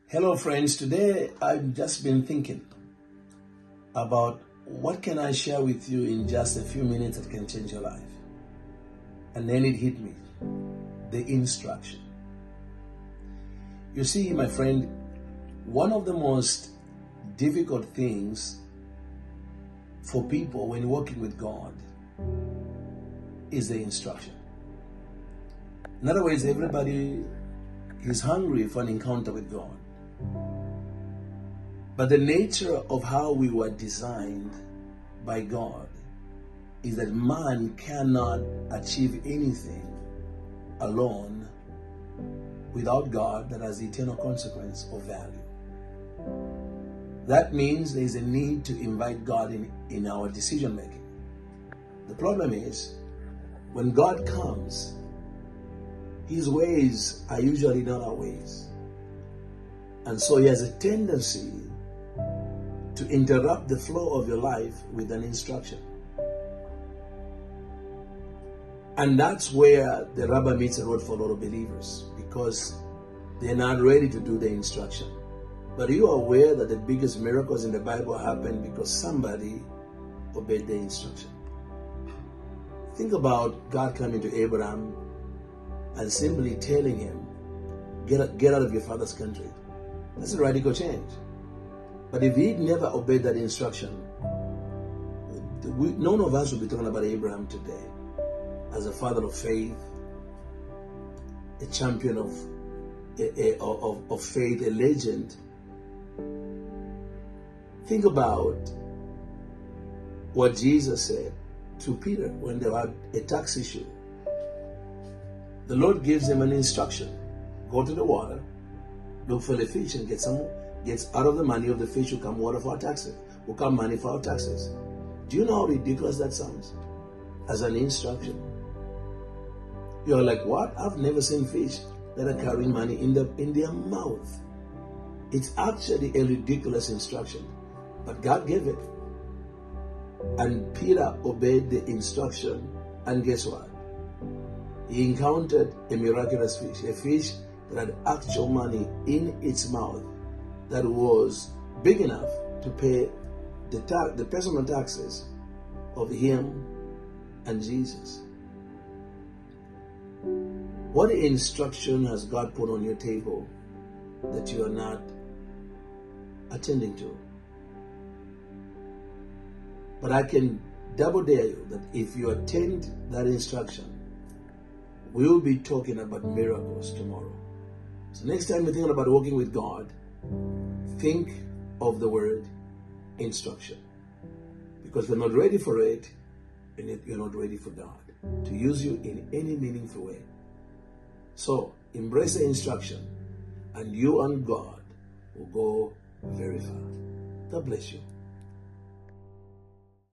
Hello friends, today I've just been thinking about what can I share with you in just a few minutes that can change your life. And then it hit me, the instruction. You see, my friend, one of the most difficult things for people when working with God is the instruction. In other words, everybody is hungry for an encounter with God. But the nature of how we were designed by God is that man cannot achieve anything alone without God that has eternal consequence or value. That means there is a need to invite God in our decision making. The problem is, when God comes, His ways are usually not our ways. And so He has a tendency to interrupt the flow of your life with an instruction. And that's where the rubber meets the road for a lot of believers, because they're not ready to do the instruction. But you are aware that the biggest miracles in the Bible happened because somebody obeyed the instruction. Think about God coming to Abraham and simply telling him, get out of your father's country. That's a radical change. But if he'd never obeyed that instruction, none of us would be talking about Abraham today as a father of faith, a champion of faith, a legend. Think about what Jesus said to Peter when they had a tax issue. The Lord gives him an instruction. Go to the water, look for the fish, and gets out of the money of the fish will come water for our taxes, will come money for our taxes. Do you know how ridiculous that sounds as an instruction? You're like, what? I've never seen fish that are carrying money in their mouth. It's actually a ridiculous instruction, but God gave it. And Peter obeyed the instruction, and guess what? He encountered a miraculous fish, a fish that had actual money in its mouth that was big enough to pay the personal taxes of him and Jesus. What instruction has God put on your table that you are not attending to? But I can double dare you that if you attend that instruction, we will be talking about miracles tomorrow. So next time you're thinking about walking with God, think of the word instruction. Because if you're not ready for it, you're not ready for God to use you in any meaningful way. So embrace the instruction, and you and God will go very far. God bless you.